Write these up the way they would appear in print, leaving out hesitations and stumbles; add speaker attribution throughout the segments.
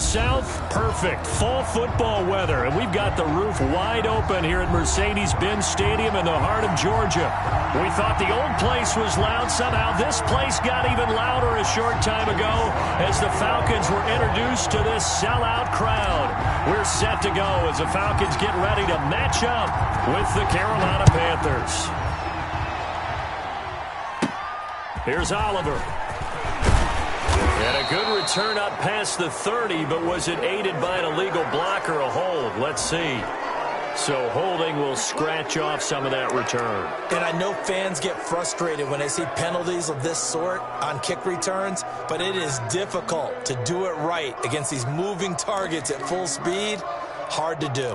Speaker 1: the south, perfect. Fall football weather, and we've got the roof wide open here at Mercedes-Benz Stadium in the heart of Georgia. We thought the old place was loud. Somehow this place got even louder a short time ago as the Falcons were introduced to this sellout crowd. We're set to go as the Falcons get ready to match up with the Carolina Panthers. Here's Oliver. And a good return up past the 30, but was it aided by an illegal block or a hold? Let's see. So holding will scratch off some of that return.
Speaker 2: And I know fans get frustrated when they see penalties of this sort on kick returns, but it is difficult to do it right against these moving targets at full speed. Hard to do.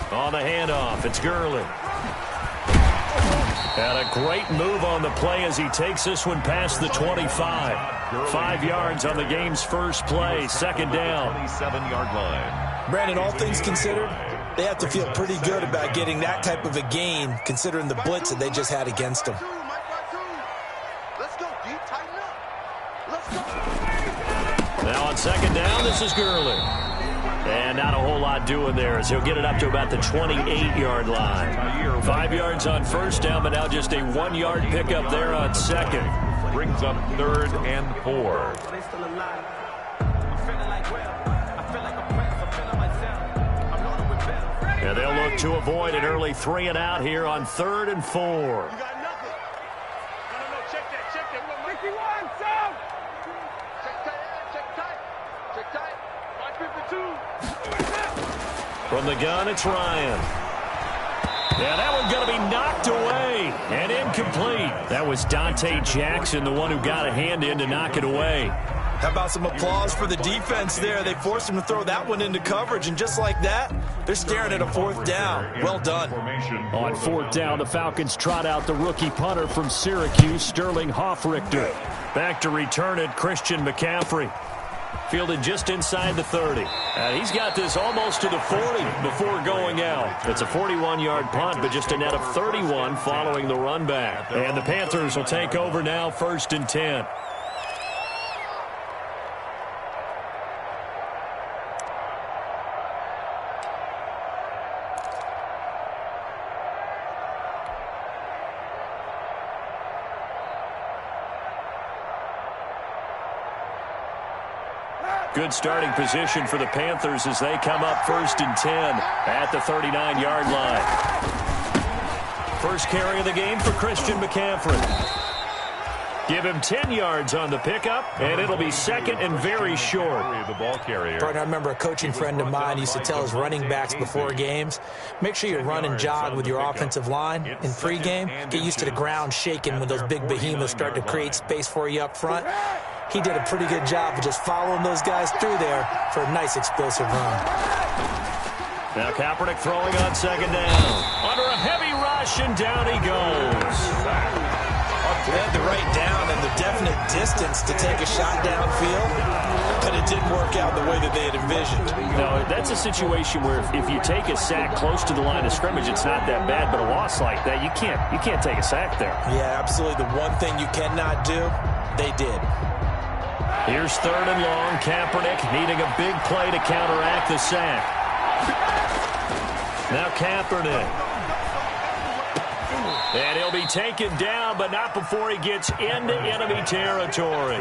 Speaker 1: On the handoff, it's Gurley. And a great move on the play as he takes this one past the 25. 5 yards on the game's first play, second down.
Speaker 3: 27-yard line.
Speaker 2: Brandon, all things considered, they have to feel pretty good about getting that type of a gain, considering the blitz that they just had against them.
Speaker 1: Now on second down, this is Gurley. And not a whole lot doing there as he'll get it up to about the 28-yard line. 5 yards on first down, but now just a 1-yard pickup there on second.
Speaker 3: Brings up 3rd and 4.
Speaker 1: And they'll look to avoid an early 3 and out here on 3rd and 4. From the gun, it's Ryan. Yeah, that one's going to be knocked away and incomplete. That was Dante Jackson, the one who got a hand in to knock it away.
Speaker 2: How about some applause for the defense there? They forced him to throw that one into coverage, and just like that, they're staring at a 4th down. Well done.
Speaker 1: On 4th down, the Falcons trot out the rookie punter from Syracuse, Sterling Hoffrichter. Back to return it, Christian McCaffrey. Fielded just inside the 30. He's got this almost to the 40 before going out. It's a 41-yard punt, but just a net of 31 following the run back. And the Panthers will take over now, 1st and 10. Good starting position for the Panthers as they come up 1st and 10 at the 39-yard line. First carry of the game for Christian McCaffrey. Give him 10 yards on the pickup, and it'll be second and very short.
Speaker 3: The ball carrier.
Speaker 2: I remember a coaching friend of mine used to tell his running backs before games, make sure you run and jog with your offensive line in pregame. Get used to the ground shaking when those big behemoths start to create space for you up front. He did a pretty good job of just following those guys through there for a nice explosive run.
Speaker 1: Now Kaepernick throwing on second down. Under a heavy rush, and down he goes.
Speaker 2: They had the right down and the definite distance to take a shot downfield, but it didn't work out the way that they had envisioned.
Speaker 1: No, that's a situation where if you take a sack close to the line of scrimmage, it's not that bad, but a loss like that, you can't take a sack there.
Speaker 2: Yeah, absolutely. The one thing you cannot do, they did.
Speaker 1: Here's 3rd and long. Kaepernick needing a big play to counteract the sack. Now Kaepernick. And he'll be taken down, but not before he gets into enemy territory.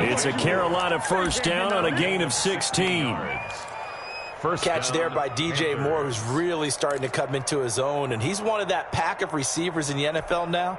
Speaker 1: It's a Carolina first down on a gain of 16.
Speaker 2: First catch there by DJ Moore, who's really starting to come into his own, and he's one of that pack of receivers in the NFL now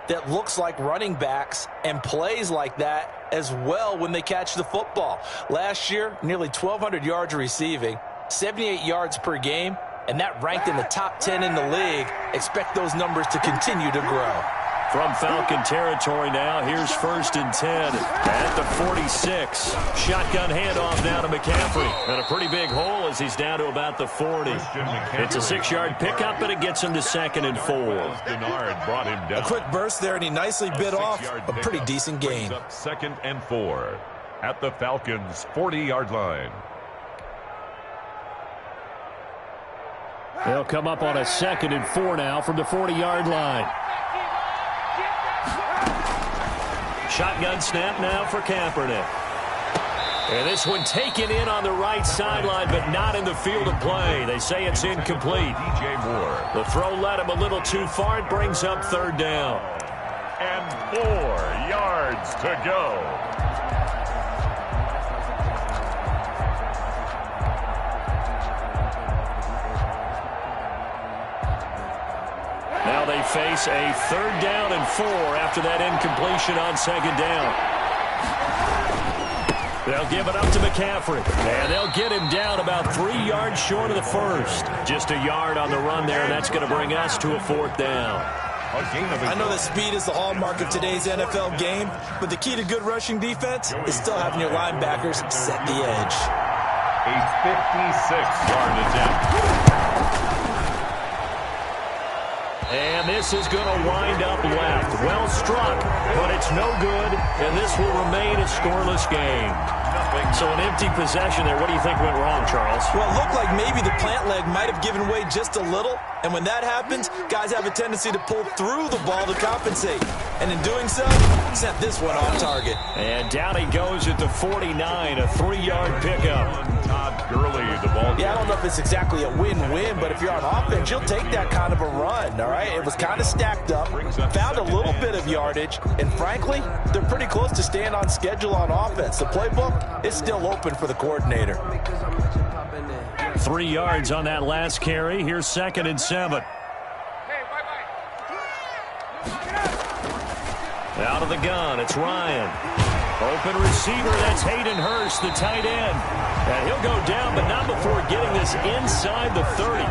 Speaker 2: that looks like running backs and plays like that as well when they catch the football. Last year, nearly 1,200 yards receiving, 78 yards per game, and that ranked in the top 10 in the league. Expect those numbers to continue to grow.
Speaker 1: From Falcon territory now, here's 1st and 10 at the 46. Shotgun handoff now to McCaffrey. And a pretty big hole as he's down to about the 40. It's a 6-yard pickup, but it gets him to 2nd and 4.
Speaker 3: Denard brought him down.
Speaker 2: A quick burst there, and he nicely bit off a pretty decent gain.
Speaker 3: 2nd and 4 at the Falcons' 40-yard line.
Speaker 1: They'll come up on a 2nd and 4 now from the 40-yard line. Shotgun snap now for Kaepernick. And this one taken in on the right sideline, but not in the field of play. They say it's incomplete.
Speaker 3: DJ Moore.
Speaker 1: The throw led him a little too far. It brings up 3rd down.
Speaker 3: And 4 yards to go.
Speaker 1: Now they face a 3rd down and 4 after that incompletion on 2nd down. They'll give it up to McCaffrey, and they'll get him down about 3 yards short of the 1st. Just a yard on the run there, and that's going to bring us to a 4th down.
Speaker 2: I know that speed is the hallmark of today's NFL game, but the key to good rushing defense is still having your linebackers set the edge.
Speaker 3: A 56-yard attempt.
Speaker 1: And this is going to wind up left. Well struck, but it's no good, and this will remain a scoreless game. So an empty possession there. What do you think went wrong, Charles?
Speaker 2: Well, it looked like maybe the plant leg might have given way just a little, and when that happens, guys have a tendency to pull through the ball to compensate. And in doing so, sent this one off target.
Speaker 1: And down he goes at the 49, a 3-yard pickup.
Speaker 3: Todd Gurley, the ball.
Speaker 2: Yeah, I don't know if it's exactly a win-win, but if you're on offense, you'll take that kind of a run, all right? It was kind of stacked up, found a little bit of yardage, and frankly, they're pretty close to staying on schedule on offense. The playbook is still open for the coordinator.
Speaker 1: 3 yards on that last carry. Here's 2nd and 7. Out of the gun, it's Ryan. Open receiver, that's Hayden Hurst, the tight end. And he'll go down, but not before getting this inside the 30.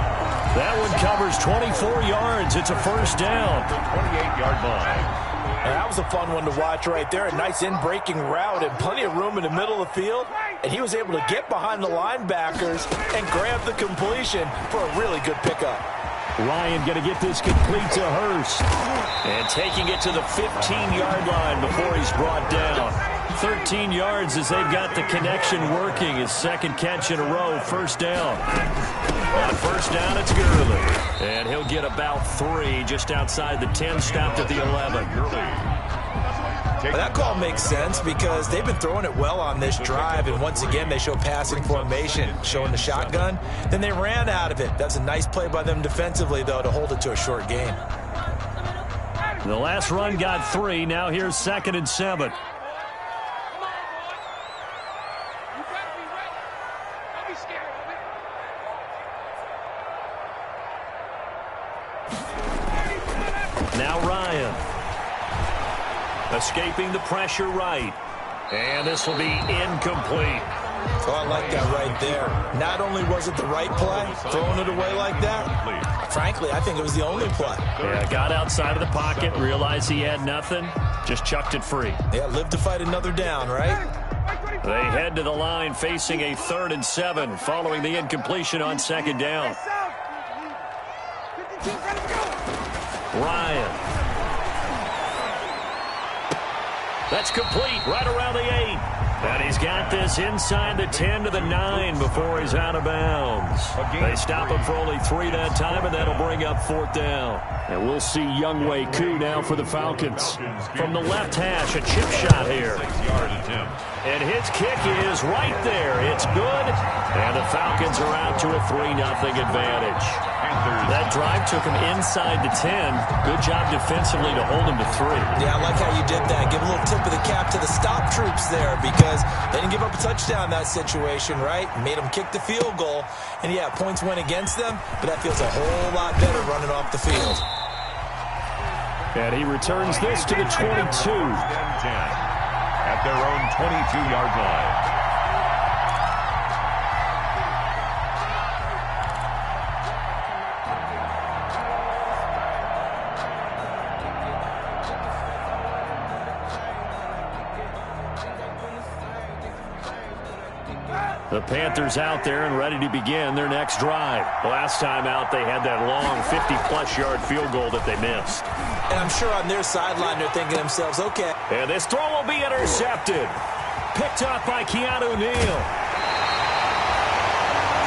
Speaker 1: That one covers 24 yards. It's a 1st down.
Speaker 3: 28-yard line.
Speaker 2: And that was a fun one to watch right there. A nice in-breaking route and plenty of room in the middle of the field. And he was able to get behind the linebackers and grab the completion for a really good pickup.
Speaker 1: Ryan going to get this complete to Hurst. And taking it to the 15-yard line before he's brought down. 13 yards as they've got the connection working. His 2nd catch in a row, 1st down. On 1st down, it's Gurley. And he'll get about 3 just outside the 10, stopped at the 11.
Speaker 2: Well, that call makes sense because they've been throwing it well on this drive, and once again they show passing formation, showing the shotgun. Then they ran out of it. That's a nice play by them defensively, though, to hold it to a short gain.
Speaker 1: The last run got 3. Now here's 2nd and 7. Now Ryan. Escaping the pressure right. And this will be incomplete.
Speaker 2: Oh, I like that right there. Not only was it the right play, throwing it away like that, frankly, I think it was the only play.
Speaker 1: Yeah, got outside of the pocket, realized he had nothing, just chucked it free.
Speaker 2: Yeah, live to fight another down, right?
Speaker 1: They head to the line facing a 3rd and 7 following the incompletion on 2nd down. Ryan. That's complete right around the 8. And he's got this inside the 10 to the 9 before he's out of bounds. They stop him for only 3 that time, and that'll bring up 4th down. And we'll see Younghoe Koo now for the Falcons. From the left hash, a chip shot here.
Speaker 3: 6-yard attempt.
Speaker 1: And his kick is right there. It's good. And the Falcons are out to a 3-0 advantage. That drive took him inside the 10. Good job defensively to hold him to 3.
Speaker 2: Yeah, I like how you did that. Give a little tip of the cap to the stop troops there because they didn't give up a touchdown in that situation, right? Made them kick the field goal. And, yeah, points went against them, but that feels a whole lot better running off the field.
Speaker 1: And he returns this to the 22.
Speaker 3: At their own 22-yard line.
Speaker 1: The Panthers out there and ready to begin their next drive. Last time out, they had that long 50-plus yard field goal that they missed.
Speaker 2: And I'm sure on their sideline they're thinking to themselves, okay.
Speaker 1: And this throw will be intercepted. Picked up by Keanu Neal.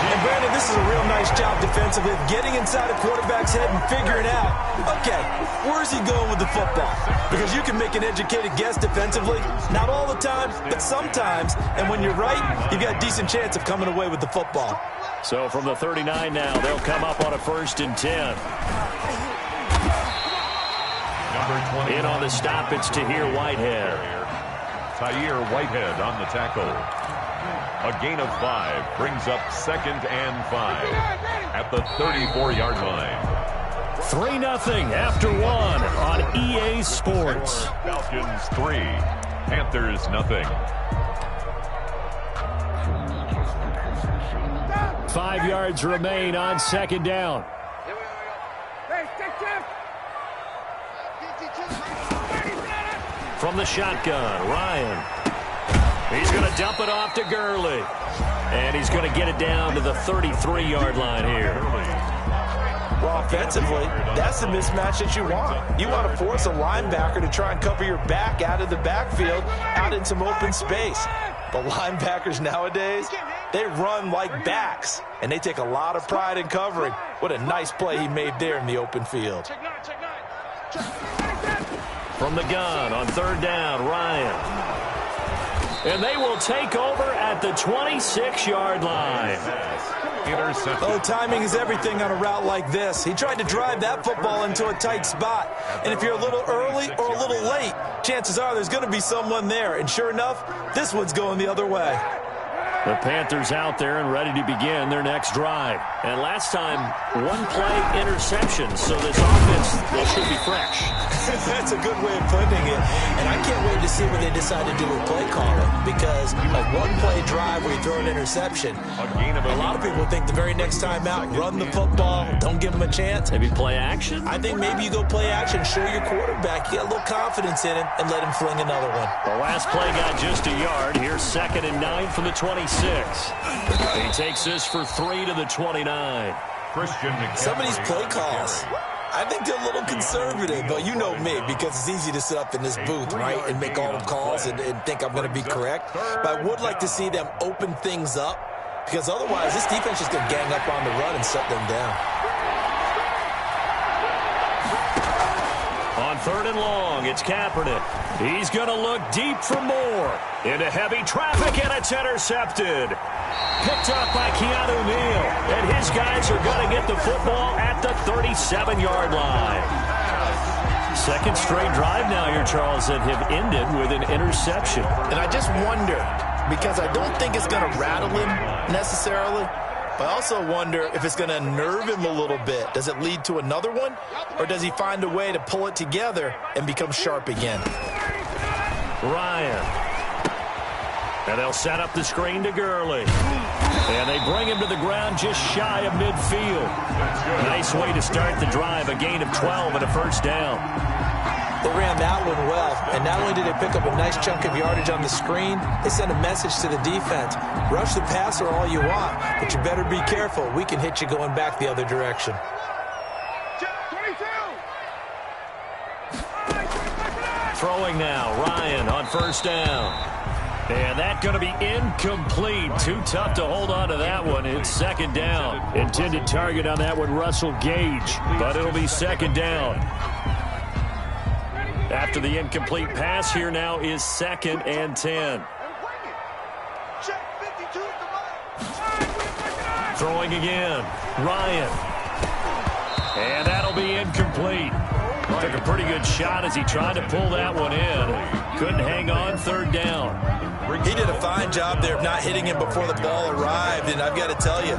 Speaker 2: And Brandon, this is a real nice job defensively of getting inside a quarterback's head and figuring out, okay, where's he going with the football? Because you can make an educated guess defensively, not all the time, but sometimes. And when you're right, you've got a decent chance of coming away with the football.
Speaker 1: So from the 39 now, they'll come up on a 1st and 10. In on the stop, it's Tahir Whitehead.
Speaker 3: Tahir Whitehead on the tackle. A gain of 5 brings up 2nd and 5 at the 34-yard line.
Speaker 1: 3-0 after 1 on EA Sports.
Speaker 3: Falcons 3, Panthers 0.
Speaker 1: 5 yards remain on 2nd down. From the shotgun, Ryan. He's going to dump it off to Gurley. And he's going to get it down to the 33-yard line here.
Speaker 2: Well, offensively, that's the mismatch that you want. You want to force a linebacker to try and cover your back out of the backfield, out in some open space. But linebackers nowadays, they run like backs, and they take a lot of pride in covering. What a nice play he made there in the open field.
Speaker 1: From the gun on 3rd down, Ryan. And they will take over at the 26-yard line.
Speaker 2: Oh, timing is everything on a route like this. He tried to drive that football into a tight spot. And if you're a little early or a little late, chances are there's going to be someone there. And sure enough, this one's going the other way.
Speaker 1: The Panthers out there and ready to begin their next drive. And last time, 1-play interception, so this offense should be fresh.
Speaker 2: That's a good way of putting it. And I can't wait to see what they decide to do with play calling, because a 1-play drive where you throw an interception, a lot of people think the very next time out, run the football, don't give them a chance.
Speaker 1: Maybe play action?
Speaker 2: I think maybe you go play action, show your quarterback, you got a little confidence in him, and let him fling another one.
Speaker 1: The last play got just a yard. Here's 2nd and 9 from the 26. He takes this for 3 to the 29.
Speaker 2: Some of these play calls, I think they're a little conservative, but you know me, because it's easy to sit up in this booth, right, and make all the calls and think I'm going to be correct. But I would like to see them open things up, because otherwise this defense is going to gang up on the run and shut them down.
Speaker 1: On 3rd and long, it's Kaepernick. He's going to look deep for more. Into heavy traffic, and it's intercepted. Picked up by Keanu Neal. And his guys are going to get the football at the 37-yard line. 2nd straight drive now here, Charles, that have ended with an interception.
Speaker 2: And I just wonder, because I don't think it's going to rattle him necessarily, but I also wonder if it's going to nerve him a little bit. Does it lead to another one? Or does he find a way to pull it together and become sharp again?
Speaker 1: Ryan. And they'll set up the screen to Gurley. And they bring him to the ground just shy of midfield. Nice way to start the drive. A gain of 12 and a 1st down.
Speaker 2: They ran that one well, and not only did they pick up a nice chunk of yardage on the screen, they sent a message to the defense. Rush the passer all you want, but you better be careful. We can hit you going back the other direction.
Speaker 1: Throwing now, Ryan on 1st down. And that's going to be incomplete. Too tough to hold on to that one. It's 2nd down. Intended target on that one, Russell Gage. But it'll be 2nd down. After the incomplete pass, here now is 2nd and 10. Throwing again, Ryan. And that'll be incomplete. Took a pretty good shot as he tried to pull that one in. Couldn't hang on, 3rd down.
Speaker 2: He did a fine job there of not hitting him before the ball arrived, and I've got to tell you,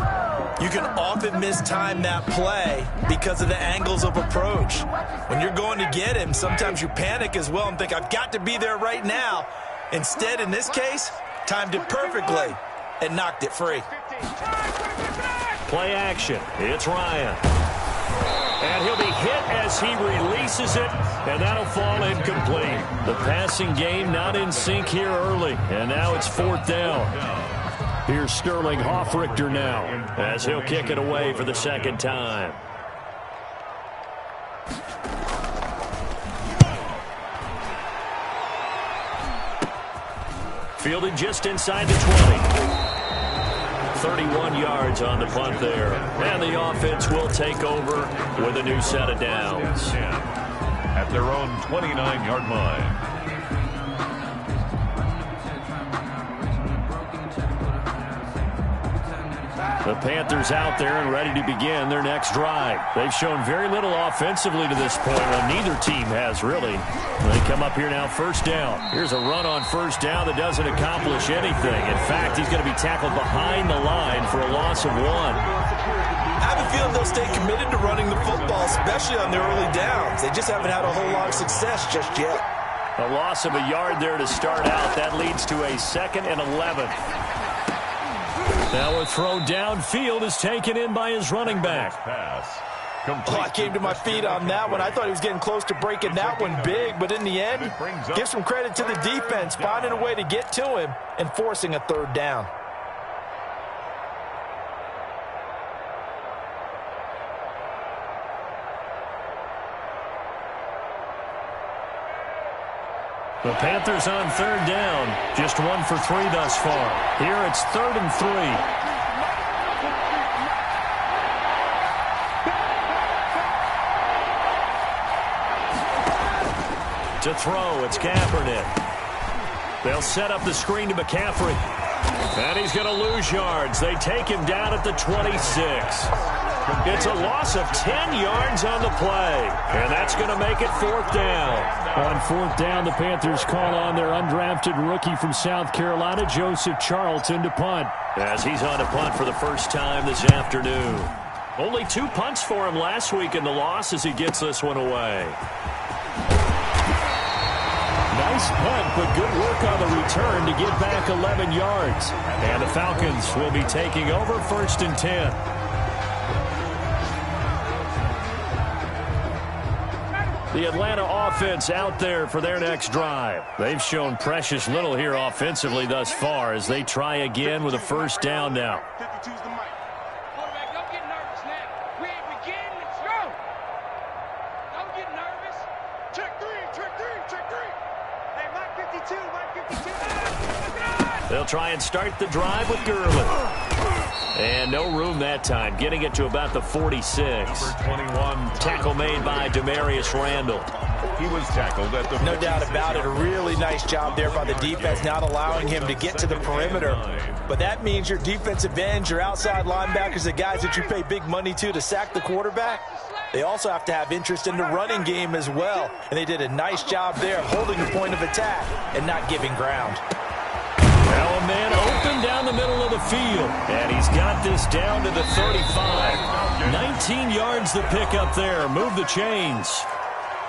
Speaker 2: you can often mistime that play because of the angles of approach. When you're going to get him, sometimes you panic as well and think, I've got to be there right now. Instead, in this case, timed it perfectly and knocked it free.
Speaker 1: Play action. It's Ryan. And he'll be hit as he releases it, and that'll fall incomplete. The passing game not in sync here early, and now it's 4th down. Here's Sterling Hoffrichter now, as he'll kick it away for the 2nd time. Fielded just inside the 20. 31 yards on the punt there. And the offense will take over with a new set of downs.
Speaker 3: At their own 29-yard line.
Speaker 1: The Panthers out there and ready to begin their next drive. They've shown very little offensively to this point, and neither team has really. They come up here now, first down. Here's a run on first down that doesn't accomplish anything. In fact, he's going to be tackled behind the line for a loss of 1.
Speaker 2: I have a feeling they'll stay committed to running the football, especially on their early downs. They just haven't had a whole lot of success just yet.
Speaker 1: A loss of a yard there to start out. That leads to a 2nd and 11. Now a throw downfield is taken in by his running back.
Speaker 2: I came to my feet on that one. I thought he was getting close to breaking that one big, but in the end, give some credit to the defense, finding a way to get to him and forcing a 3rd down.
Speaker 1: The Panthers on 3rd down. Just 1 for 3 thus far. Here it's 3rd and 3. To throw, it's Kaepernick. They'll set up the screen to McCaffrey. And he's going to lose yards. They take him down at the 26. It's a loss of 10 yards on the play. And that's going to make it 4th down. On 4th down, the Panthers call on their undrafted rookie from South Carolina, Joseph Charlton, to punt. As he's on to punt for the first time this afternoon. Only 2 punts for him last week in the loss as he gets this one away. Nice punt, but good work on the return to get back 11 yards. And the Falcons will be taking over 1st and 10. The Atlanta offense out there for their next drive. They've shown precious little here offensively thus far as they try again with a 1st down now.
Speaker 4: Quarterback, don't get nervous now. We ain't beginning to throw. Don't get nervous. Check 3, check 3, check 3. Hey, Mike 52, Mike 52.
Speaker 1: They'll try and start the drive with Gurley. And no room that time, getting it to about the 46.
Speaker 3: Number 21.
Speaker 1: Tackle made by Demarius Randall.
Speaker 3: He was tackled at the
Speaker 2: No doubt about it. A really nice job there by the defense, not allowing him to get to the perimeter. But that means your defensive ends, your outside linebackers, the guys that you pay big money to sack the quarterback, they also have to have interest in the running game as well. And they did a nice job there holding the point of attack and not giving ground.
Speaker 1: Now a man open down the middle of the field. And he's got this down to the 35. 19 yards the pick up there. Move the chains.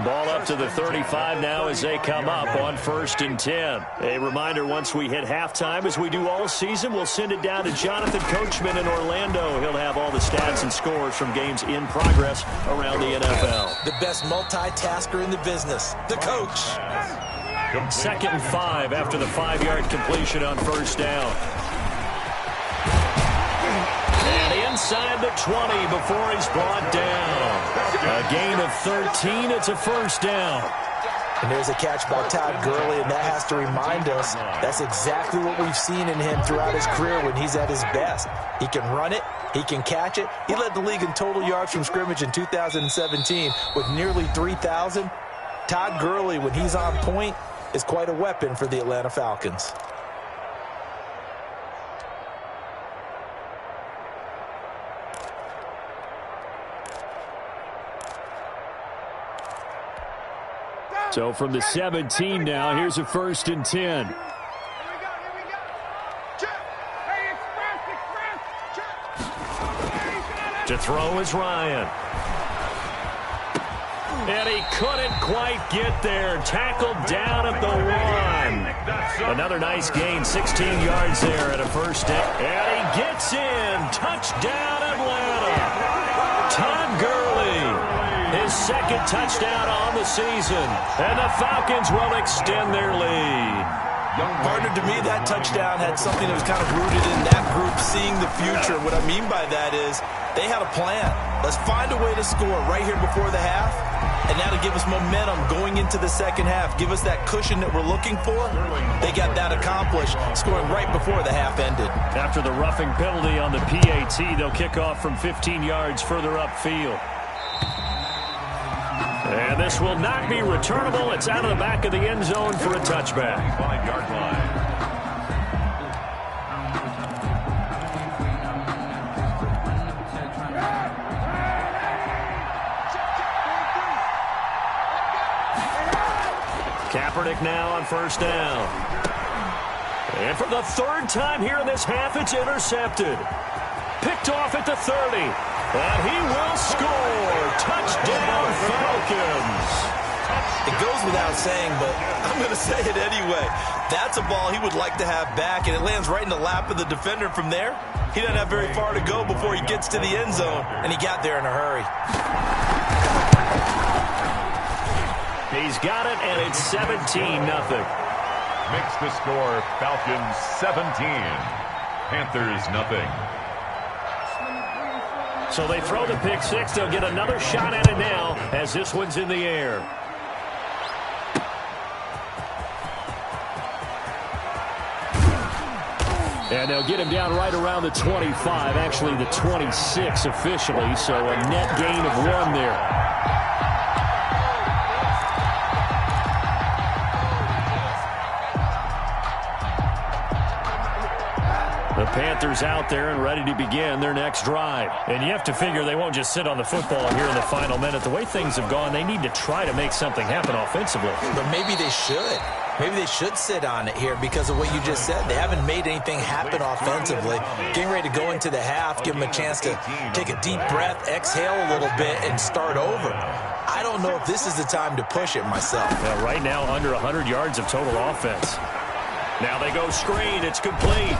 Speaker 1: Ball up to the 35 now as they come up on 1st and 10. A reminder, once we hit halftime, as we do all season, we'll send it down to Jonathan Coachman in Orlando. He'll have all the stats and scores from games in progress around the NFL.
Speaker 2: The best multitasker in the business, the coach.
Speaker 1: 2nd and 5 after the 5-yard completion on 1st down. And inside the 20 before he's brought down. A gain of 13. It's a 1st down.
Speaker 2: And there's a catch by Todd Gurley, and that has to remind us that's exactly what we've seen in him throughout his career when he's at his best. He can run it. He can catch it. He led the league in total yards from scrimmage in 2017 with nearly 3,000. Todd Gurley, when he's on point, is quite a weapon for the Atlanta Falcons.
Speaker 1: So from the 17 now, here's a 1st and 10. To throw is Ryan. And he couldn't quite get there. Tackled down at the 1. Another nice gain, 16 yards there at a 1st down. And he gets in. Touchdown, Atlanta. Todd Gurley, his 2nd touchdown on the season. And the Falcons will extend their lead.
Speaker 2: Partner, to me, that touchdown had something that was kind of rooted in that group seeing the future. What I mean by that is they had a plan. Let's find a way to score right here before the half, and that'll to give us momentum going into the second half, give us that cushion that we're looking for. They got that accomplished, scoring right before the half ended.
Speaker 1: After the roughing penalty on the PAT, they'll kick off from 15 yards further upfield. And this will not be returnable. It's out of the back of the end zone for a touchback.
Speaker 3: 5-yard line.
Speaker 1: Kaepernick now on first down. And for the third time here in this half, it's intercepted. Picked off at the 30. And he will score. Touchdown, Falcons.
Speaker 2: It goes without saying, but I'm going to say it anyway. That's a ball he would like to have back, and it lands right in the lap of the defender from there. He doesn't have very far to go before he gets to the end zone, and he got there in a hurry.
Speaker 1: He's got it, and it's 17-0.
Speaker 3: Makes the score Falcons 17, Panthers nothing.
Speaker 1: So they throw the pick six. They'll get another shot at it now as this one's in the air. And they'll get him down right around the 25, actually the 26 officially, so a net gain of 1 there. The Panthers out there and ready to begin their next drive. And you have to figure they won't just sit on the football here in the final minute. The way things have gone, they need to try to make something happen offensively.
Speaker 2: But maybe they should. Maybe they should sit on it here because of what you just said. They haven't made anything happen offensively. Getting ready to go into the half, give them a chance to take a deep breath, exhale a little bit, and start over. I don't know if this is the time to push it myself.
Speaker 1: Yeah, right now, under 100 yards of total offense. Now they go screen. It's complete.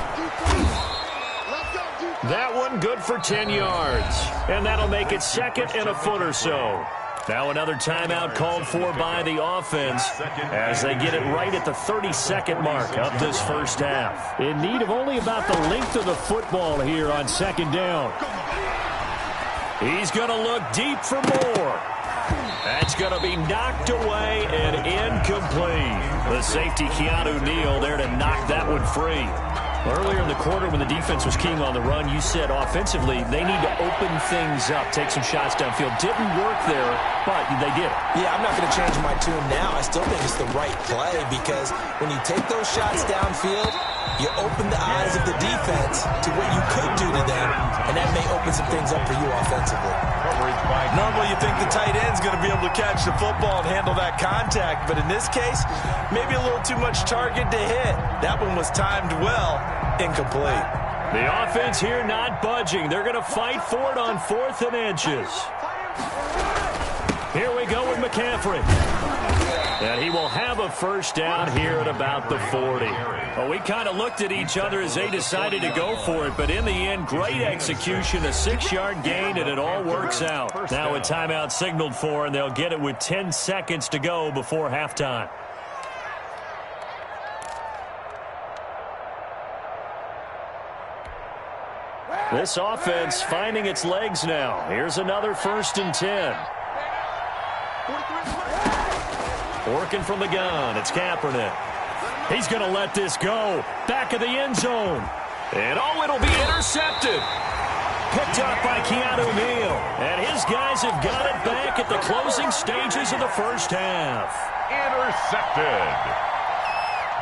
Speaker 1: That one good for 10 yards. And that'll make it second and a foot or so. Now another timeout called for by the offense as they get it right at the 32nd mark of this first half. In need of only about the length of the football here on second down. He's going to look deep for more. That's going to be knocked away and incomplete. The safety, Keanu Neal, there to knock that one free. Earlier in the quarter when the defense was keying on the run, you said offensively they need to open things up, take some shots downfield. Didn't work there, but they did.
Speaker 2: Yeah, I'm not going to change my tune now. I still think it's the right play because when you take those shots downfield, you open the eyes of the defense to what you could do to them, and that may open some things up for you offensively. Normally you think the tight end's going to be able to catch the football and handle that contact, but in this case, maybe a little too much target to hit. That one was timed well, incomplete.
Speaker 1: The offense here not budging. They're going to fight for it on 4th and inches. Here we go with McCaffrey. And he will have a first down here at about the 40. Well, we kind of looked at each other as they decided to go for it, but in the end, great execution, a 6-yard gain, and it all works out. Now a timeout signaled for, and they'll get it with 10 seconds to go before halftime. This offense finding its legs now. Here's another 1st and 10. Working from the gun, it's Kaepernick. He's going to let this go. Back of the end zone. And oh, it'll be intercepted. Picked up by Keanu Neal. And his guys have got it back at the closing stages of the first half.
Speaker 3: Intercepted.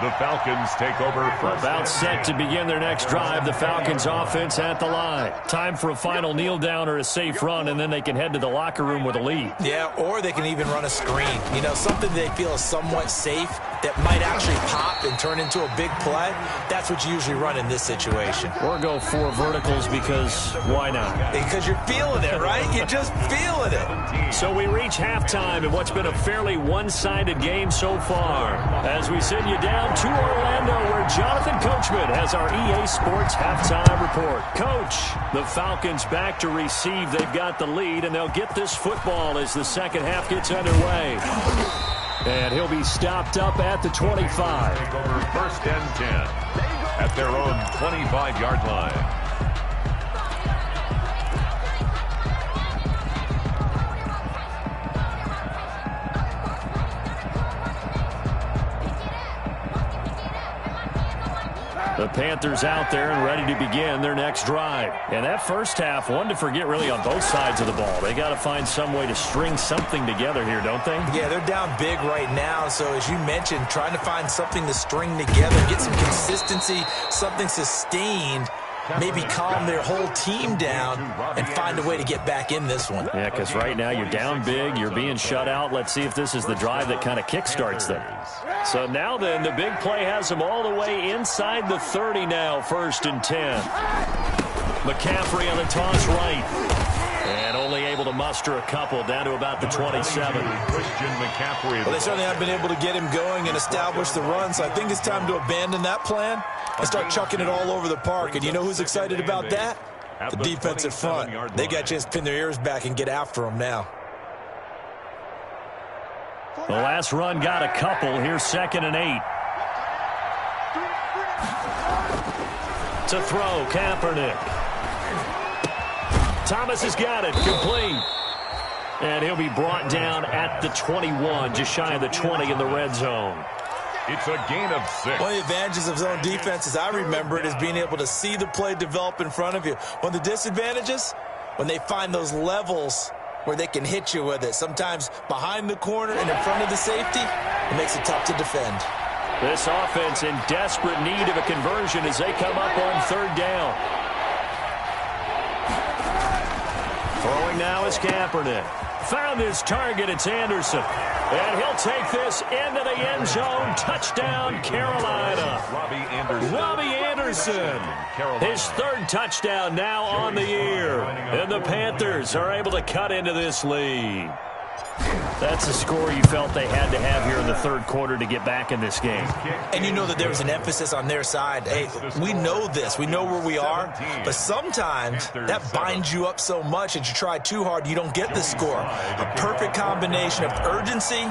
Speaker 3: The Falcons take over first.
Speaker 1: About set to begin their next drive. The Falcons offense at the line. Time for a final kneel down or a safe run, and then they can head to the locker room with a lead.
Speaker 2: Yeah, or they can even run a screen. You know, something they feel is somewhat safe that might actually pop and turn into a big play. That's what you usually run in this situation.
Speaker 1: Or go 4 verticals because why not?
Speaker 2: Because you're feeling it, right? You're just feeling it.
Speaker 1: So we reach halftime in what's been a fairly one-sided game so far. As we send you down to Orlando, where Jonathan Coachman has our EA Sports halftime report. Coach, the Falcons back to receive. They've got the lead, and they'll get this football as the second half gets underway. And he'll be stopped up at the 25.
Speaker 3: Take over 1st and 10 at their own 25-yard line.
Speaker 1: The Panthers out there and ready to begin their next drive. And that first half, one to forget really on both sides of the ball. They got to find some way to string something together here, don't they?
Speaker 2: Yeah, they're down big right now. So as you mentioned, trying to find something to string together, get some consistency, something sustained, maybe calm their whole team down and find a way to get back in this one.
Speaker 1: Yeah, because right now you're down big, you're being shut out. Let's see if this is the drive that kind of kickstarts them. So now then, the big play has them all the way inside the 30 now, 1st and 10. McCaffrey on the toss right. And only able to muster a couple down to about the 27.
Speaker 3: Christian McCaffrey.
Speaker 2: Well, they certainly haven't been able to get him going and establish the run, so I think it's time to abandon that plan and start chucking it all over the park. And you know who's excited about that? The defensive front. They got a chance to pin their ears back and get after him now.
Speaker 1: The last run got a couple. Here's 2nd and 8. To throw, Kaepernick. Thomas has got it, complete. And he'll be brought down at the 21, just shy of the 20 in the red zone.
Speaker 3: It's a gain of 6.
Speaker 2: One of the advantages of zone defense, as I remember it, is being able to see the play develop in front of you. One of the disadvantages, when they find those levels where they can hit you with it, sometimes behind the corner and in front of the safety, it makes it tough to defend.
Speaker 1: This offense in desperate need of a conversion as they come up on 3rd down. Throwing now is Kaepernick. Found his target. It's Anderson. And he'll take this into the end zone. Touchdown, Carolina. Robbie Anderson. His 3rd touchdown now on the year. And the Panthers are able to cut into this lead. That's a score you felt they had to have here in the 3rd quarter to get back in this game.
Speaker 2: And you know that there was an emphasis on their side. Hey, we know this. We know where we are. But sometimes that binds you up so much that you try too hard, you don't get the score. A perfect combination of urgency,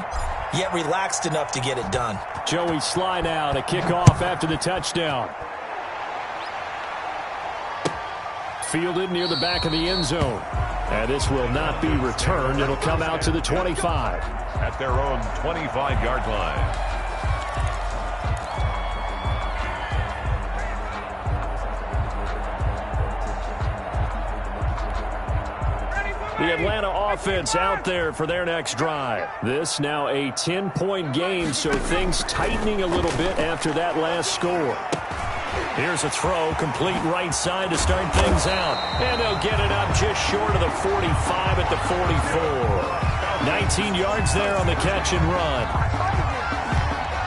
Speaker 2: yet relaxed enough to get it done.
Speaker 1: Joey Sly now to kick off after the touchdown. Fielded near the back of the end zone. And this will not be returned. It'll come out to the 25.
Speaker 3: At their own 25-yard line.
Speaker 1: The Atlanta offense out there for their next drive. This now a 10-point game, so things tightening a little bit after that last score. Here's a throw, complete right side to start things out. And they'll get it up just short of the 45 at the 44. 19 yards there on the catch and run.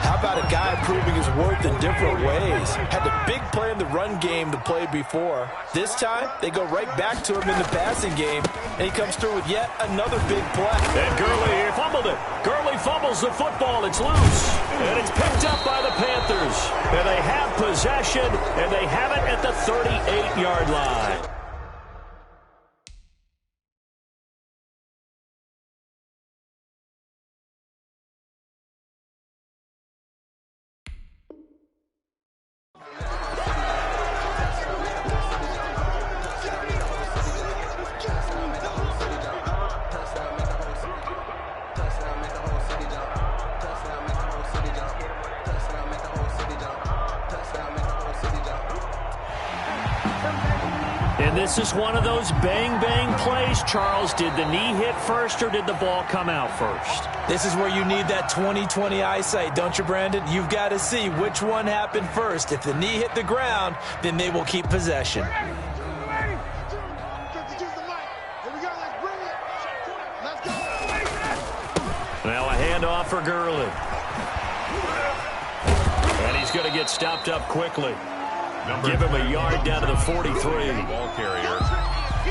Speaker 2: How about a guy proving his worth in different ways? Had the big play in the run game to play before. This time, they go right back to him in the passing game, and he comes through with yet another big play.
Speaker 1: And Gurley fumbled it. Gurley fumbles the football. It's loose. And it's picked up by the Panthers. And they have possession, and they have it at the 38-yard line. And this is one of those bang-bang plays, Charles. Did the knee hit first or did the ball come out first?
Speaker 2: This is where you need that 20/20 eyesight, don't you, Brandon? You've got to see which one happened first. If the knee hit the ground, then they will keep possession.
Speaker 1: Now a handoff for Gurley. And he's going to get stopped up quickly. Give him a yard down to the 43.
Speaker 3: Ball carrier.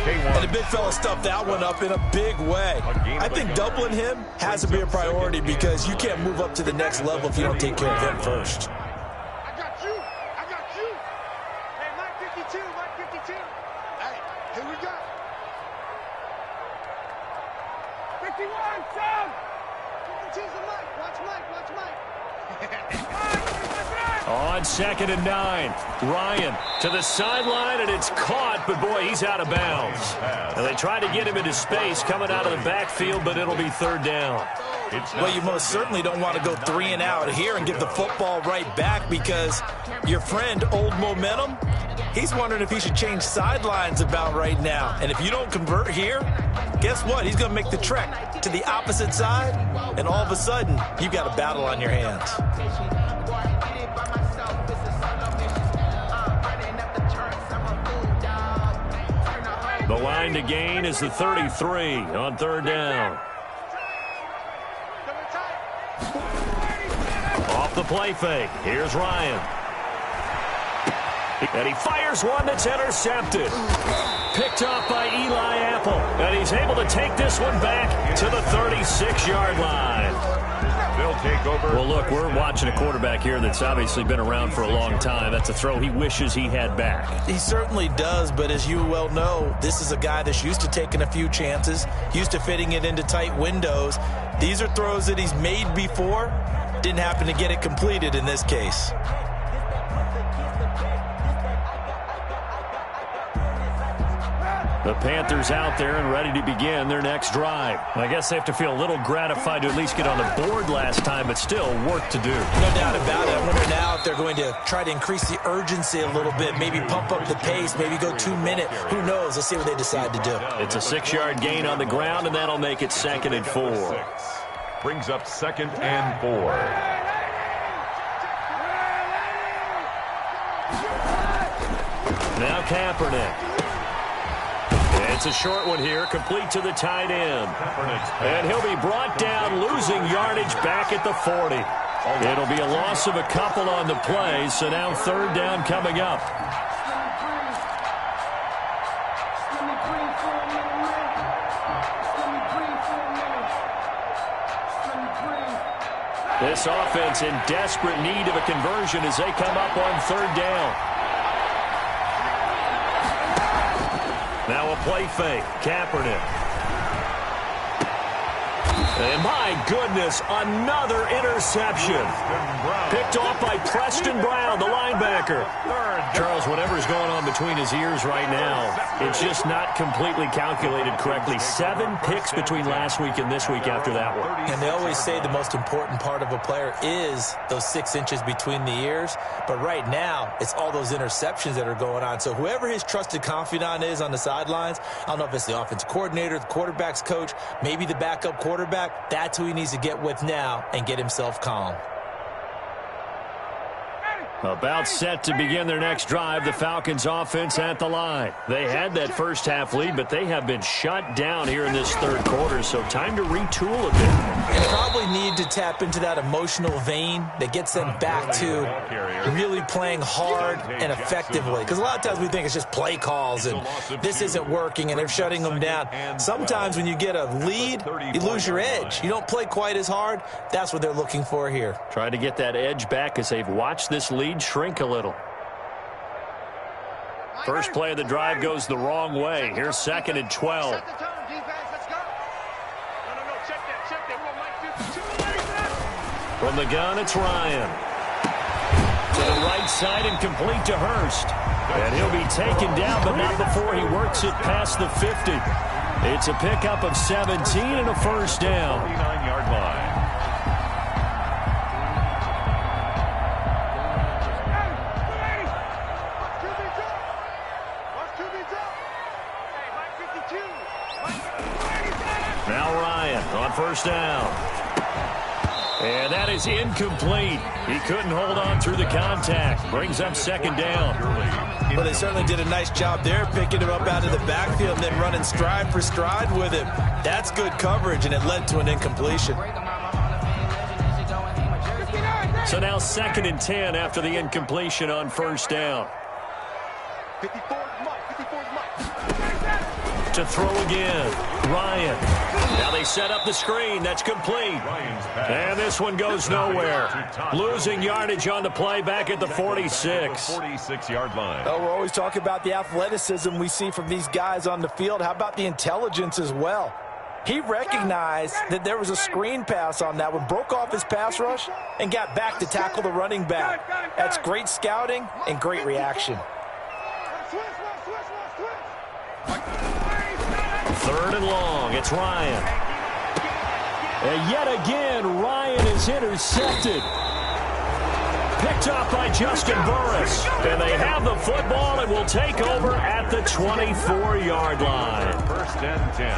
Speaker 2: And the big fella stuffed that one up in a big way. I think doubling him has to be a priority because you can't move up to the next level if you don't take care of him first.
Speaker 4: I got you. I got you. Hey, Mike 52, Mike 52. Hey, here we go. 51, Sam. 52's the Mike. Watch Mike, watch Mike.
Speaker 1: On 2nd and 9, Ryan to the sideline, and it's caught, but boy, he's out of bounds. And they try to get him into space coming out of the backfield, but it'll be 3rd down.
Speaker 2: Well, you most certainly don't want to go 3 and out here and give the football right back, because your friend, Old Momentum, he's wondering if he should change sidelines about right now. And if you don't convert here, guess what? He's going to make the trek to the opposite side, and all of a sudden, you've got a battle on your hands.
Speaker 1: The line to gain is the 33 on 3rd down. Off the play fake. Here's Ryan. And he fires one that's intercepted. Picked off by Eli Apple. And he's able to take this one back to the 36-yard line.
Speaker 3: They'll take over.
Speaker 1: Well, look, we're watching a quarterback here that's obviously been around for a long time. That's a throw he wishes he had back.
Speaker 2: He certainly does, but as you well know, this is a guy that's used to taking a few chances, used to fitting it into tight windows. These are throws that he's made before. Didn't happen to get it completed in this case.
Speaker 1: The Panthers out there and ready to begin their next drive. I guess they have to feel a little gratified to at least get on the board last time, but still work to do.
Speaker 2: No doubt about it. I wonder now if they're going to try to increase the urgency a little bit, maybe pump up the pace, maybe go 2 minute. Who knows? Let's see what they decide to do.
Speaker 1: It's a 6-yard gain on the ground, and that'll make it 2nd and 4.
Speaker 3: Brings up 2nd and 4.
Speaker 1: Now Kaepernick. It's a short one here, complete to the tight end. And he'll be brought down, losing yardage back at the 40. It'll be a loss of a couple on the play, so now 3rd down coming up. This offense in desperate need of a conversion as they come up on 3rd down. Now a play fake. Kaepernick. And my goodness, another interception. Picked off by Preston Brown, the linebacker. Charles, whatever's going on between his ears right now, it's just not completely calculated correctly. 7 picks between last week and this week after that one.
Speaker 2: And they always say the most important part of a player is those 6 inches between the ears. But right now, it's all those interceptions that are going on. So whoever his trusted confidant is on the sidelines, I don't know if it's the offensive coordinator, the quarterback's coach, maybe the backup quarterback, that's who he needs to get with now and get himself calm.
Speaker 1: About set to begin their next drive, the Falcons offense at the line. They had that first half lead, but they have been shut down here in this 3rd quarter, so time to retool a bit.
Speaker 2: And probably need to tap into that emotional vein that gets them back to really playing hard and effectively. Because a lot of times we think it's just play calls and this isn't working and they're shutting them down. Sometimes when you get a lead, you lose your edge. You don't play quite as hard. That's what they're looking for here.
Speaker 1: Try to get that edge back as they've watched this lead shrink a little. First play of the drive goes the wrong way. Here's 2nd and 12. From the gun, it's Ryan. To the right side and complete to Hurst. And he'll be taken down, but not before he works it past the 50. It's a pickup of 17 and a 1st down.
Speaker 3: 49-yard line.
Speaker 1: Now Ryan on 1st down. And that is incomplete. He couldn't hold on through the contact. Brings up 2nd down.
Speaker 2: Well, they certainly did a nice job there, picking him up out of the backfield and then running stride for stride with him. That's good coverage, and it led to an incompletion.
Speaker 1: So now 2nd and 10 after the incompletion on 1st down. To throw again. Ryan. Now they set up the screen. That's complete. And this one goes nowhere. Losing yardage on the play back at the 46.
Speaker 3: 46-yard line.
Speaker 2: Oh, we're always talking about the athleticism we see from these guys on the field. How about the intelligence as well? He recognized that there was a screen pass on that one, broke off his pass rush, and got back to tackle the running back. That's great scouting and great reaction.
Speaker 1: 3rd and long. It's Ryan. And yet again, Ryan is intercepted. Picked up by Justin Burris. And they have the football and will take over at the 24-yard line.
Speaker 3: 1st and 10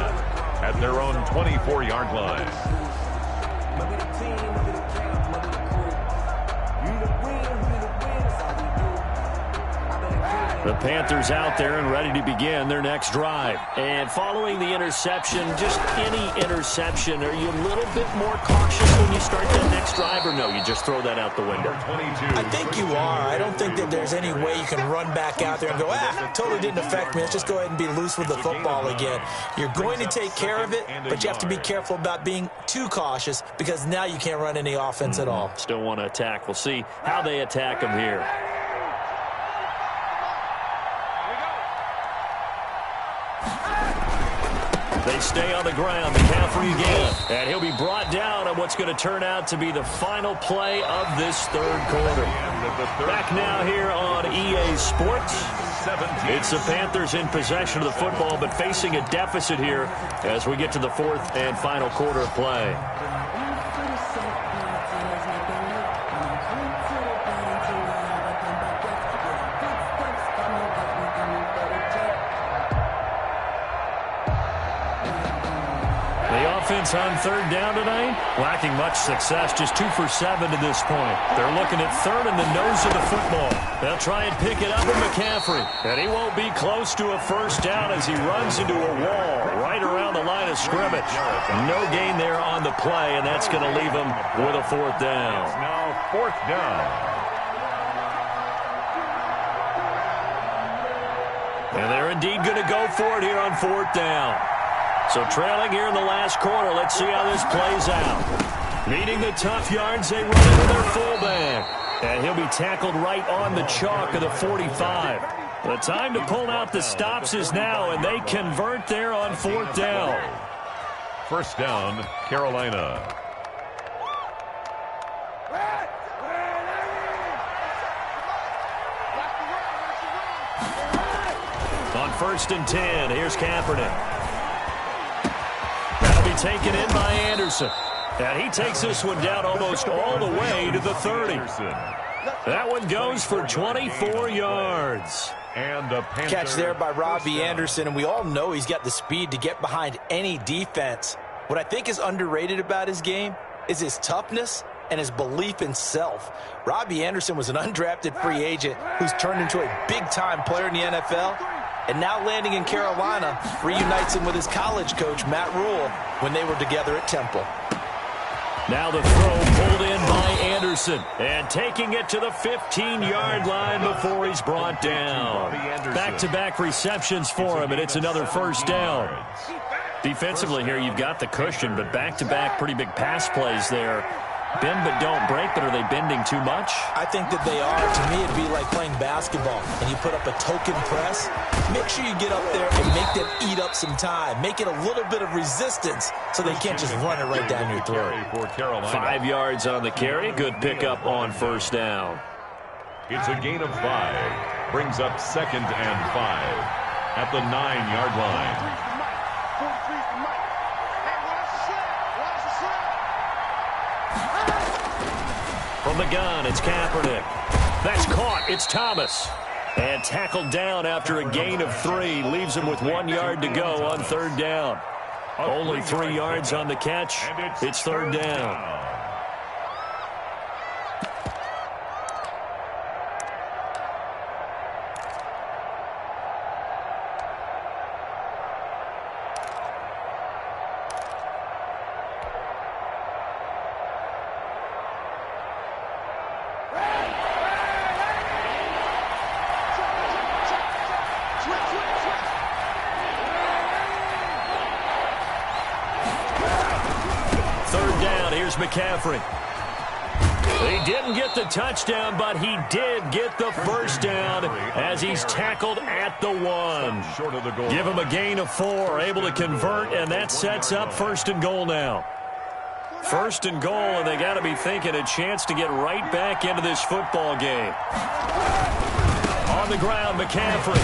Speaker 3: at their own 24-yard line.
Speaker 1: The Panthers out there and ready to begin their next drive. And following the interception, just any interception, are you a little bit more cautious when you start that next drive, or no, you just throw that out the window?
Speaker 2: I think you are. I don't think that there's any way you can run back out there and go, totally didn't affect me. Let's just go ahead and be loose with the football again. You're going to take care of it, but you have to be careful about being too cautious because now you can't run any offense at all.
Speaker 1: Still want to attack. We'll see how they attack them here. They stay on the ground. McCaffrey again. And he'll be brought down on what's going to turn out to be the final play of this third quarter. Back now here on EA Sports. It's the Panthers in possession of the football, but facing a deficit here as we get to the fourth and final quarter of play. Offense on third down tonight, lacking much success, just 2 for 7 to this point. They're looking at third in the nose of the football. They'll try and pick it up with McCaffrey, and he won't be close to a first down as he runs into a wall right around the line of scrimmage. No gain there on the play, and that's going to leave him with a fourth down.
Speaker 3: Now 4th down.
Speaker 1: And they're indeed going to go for it here on 4th down. So trailing here in the last quarter, let's see how this plays out. Needing the tough yards, they run into their fullback. And he'll be tackled right on the chalk of the 45. The time to pull out the stops is now, and they convert there on 4th down.
Speaker 3: 1st down, Carolina.
Speaker 1: On 1st and 10, here's Kaepernick. Taken in by Anderson. And he takes this one down almost all the way to the 30. That one goes for 24 yards.
Speaker 2: And a catch there by Robbie Anderson, and we all know he's got the speed to get behind any defense. What I think is underrated about his game is his toughness and his belief in self. Robbie Anderson was an undrafted free agent who's turned into a big-time player in the NFL. And now landing in Carolina, reunites him with his college coach, Matt Rule, when they were together at Temple.
Speaker 1: Now the throw pulled in by Anderson. And taking it to the 15-yard line before he's brought down. Back-to-back receptions for him, and it's another first down. Defensively here, you've got the cushion, but back-to-back pretty big pass plays there. Bend but don't break, but are they bending too much?
Speaker 2: I think that they are. To me, it'd be like playing basketball, and you put up a token press. Make sure you get up there and make them eat up some time. Make it a little bit of resistance so they can't just run it right down your throat.
Speaker 1: 5 yards on the carry. Good pickup on first down.
Speaker 3: It's a gain of 5. Brings up 2nd and 5 at the 9-yard line.
Speaker 1: From the gun, it's Kaepernick. That's caught. It's Thomas. And tackled down after a gain of 3. Leaves him with 1 yard to go on third down. Only 3 yards on the catch. It's third down. McCaffrey. He didn't get the touchdown, but he did get the first down as he's tackled at the 1. Give him a gain of 4, able to convert, and that sets up 1st and goal now. 1st and goal, and they got to be thinking a chance to get right back into this football game. On the ground, McCaffrey.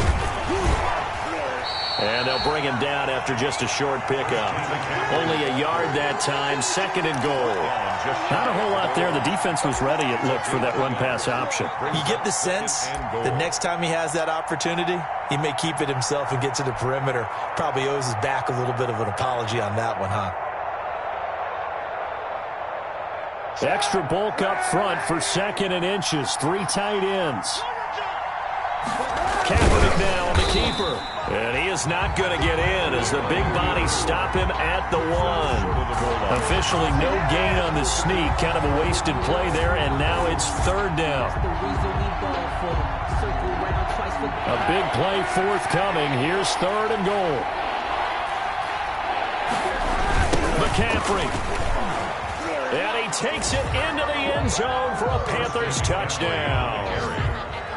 Speaker 1: And they'll bring him down after just a short pickup. Only a yard that time, 2nd and goal. Not a whole lot there. The defense was ready, it looked, for that run-pass option.
Speaker 2: You get the sense that next time he has that opportunity, he may keep it himself and get to the perimeter. Probably owes his back a little bit of an apology on that one, huh?
Speaker 1: Extra bulk up front for 2nd and inches. 3 tight ends. Kaepernick now on the keeper. And he is not going to get in as the big bodies stop him at the 1. Officially no gain on the sneak. Kind of a wasted play there, and now it's 3rd down. A big play forthcoming. Here's 3rd and goal. McCaffrey. And he takes it into the end zone for a Panthers touchdown.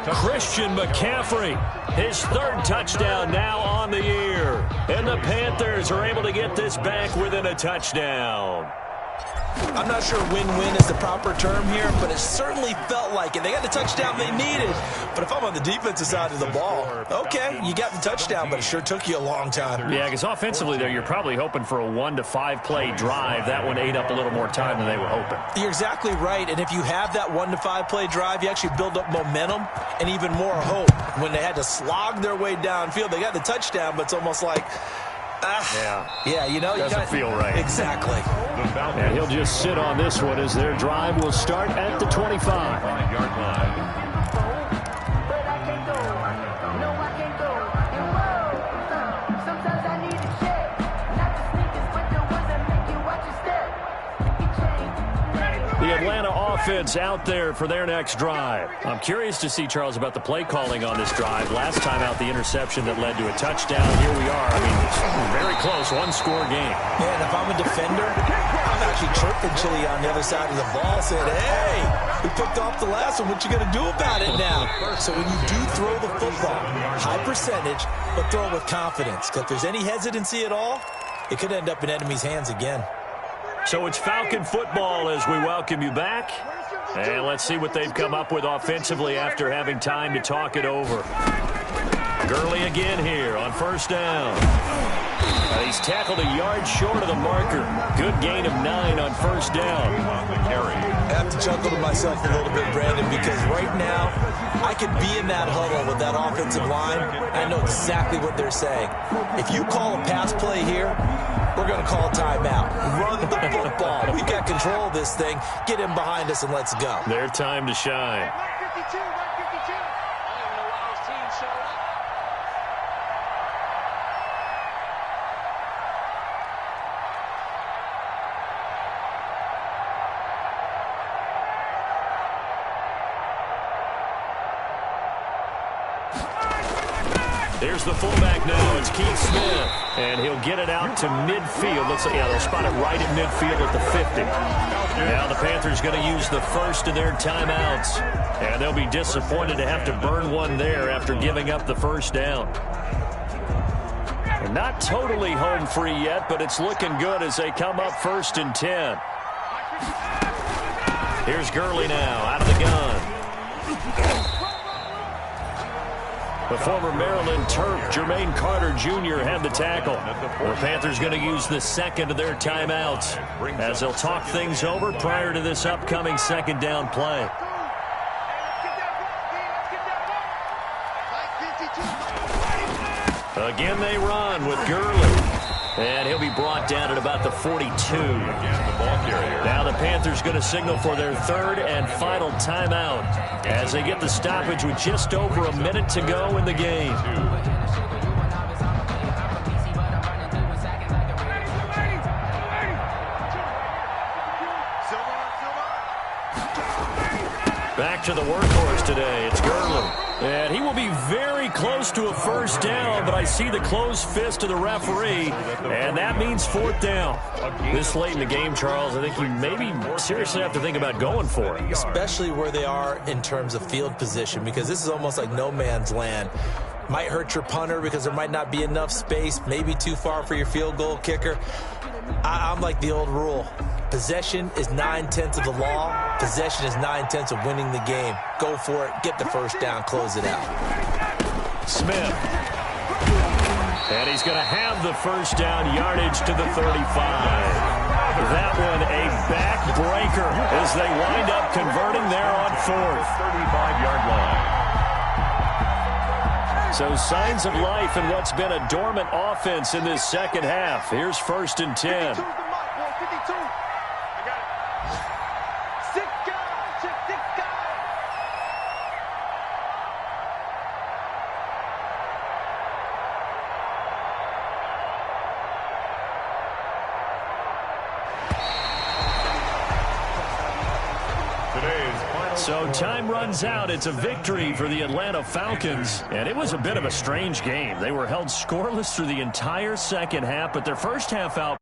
Speaker 1: Christian McCaffrey, his 3rd touchdown now on the year. And the Panthers are able to get this back within a touchdown.
Speaker 2: I'm not sure win-win is the proper term here, but it certainly felt like it. They got the touchdown they needed. But if I'm on the defensive side of the ball, okay, you got the touchdown, but it sure took you a long time.
Speaker 1: Yeah, because offensively there, you're probably hoping for a 1 to 5 play drive. That one ate up a little more time than they were hoping.
Speaker 2: You're exactly right, and if you have that 1 to 5 play drive, you actually build up momentum and even more hope. When they had to slog their way downfield, they got the touchdown, but it's almost like, yeah, you know,
Speaker 1: doesn't feel right.
Speaker 2: Exactly.
Speaker 1: And he'll just sit on this one as their drive will start at the 25. The Atlanta offense out there for their next drive. I'm curious to see, Charles, about the play calling on this drive. Last time out, the interception that led to a touchdown. Here we are. I mean, it's very close, 1-score game.
Speaker 2: Man, if I'm a defender, I'm actually chirping Chili on the other side of the ball, saying, hey, we picked off the last one. What you going to do about it now? So when you do throw the football, high percentage, but throw it with confidence. Because if there's any hesitancy at all, it could end up in enemy's hands again.
Speaker 1: So it's Falcon football as we welcome you back. And let's see what they've come up with offensively after having time to talk it over. Gurley again here on 1st down. He's tackled a yard short of the marker. Good gain of 9 on 1st down.
Speaker 2: I have to chuckle to myself a little bit, Brandon, because right now I could be in that huddle with that offensive line. I know exactly what they're saying. If you call a pass play here, we're going to call a timeout. Run the football. We've got control of this thing. Get him behind us and let's go.
Speaker 1: Their time to shine. Here's the fullback now. It's Keith Smith. And he'll get it out to midfield. Looks like, yeah, they'll spot it right at midfield at the 50. Now the Panthers going to use the first of their timeouts. And they'll be disappointed to have to burn one there after giving up the 1st down. They're not totally home free yet, but it's looking good as they come up 1st and 10. Here's Gurley now out of the gun. The former Maryland Terp, Jermaine Carter Jr. had the tackle. The Panthers going to use the 2nd of their timeouts as they'll talk things over prior to this upcoming 2nd down play. Again they run with Gurley. And he'll be brought down at about the 42. Now the Panthers going to signal for their 3rd and final timeout as they get the stoppage with just over a minute to go in the game. Back to the workhorse today. It's Gurley. And he will be very close to a 1st down, but I see the closed fist of the referee, and that means 4th down. This late in the game, Charles, I think you maybe seriously have to think about going for it.
Speaker 2: Especially where they are in terms of field position, because this is almost like no man's land. Might hurt your punter because there might not be enough space, maybe too far for your field goal kicker. I'm like the old rule. Possession is 9/10 of the law. Possession is 9/10 of winning the game. Go for it. Get the 1st down. Close it out.
Speaker 1: Smith. And he's going to have the first down, yardage to the 35. That one a backbreaker as they wind up converting there on fourth.
Speaker 3: 35-yard line.
Speaker 1: So signs of life in what's been a dormant offense in this second half. Here's 1st and 10.
Speaker 4: 52 I got it. 6 guys. Check 6 guys.
Speaker 1: So time runs out. It's a victory for the Atlanta Falcons. And it was a bit of a strange game. They were held scoreless through the entire second half, but their first half out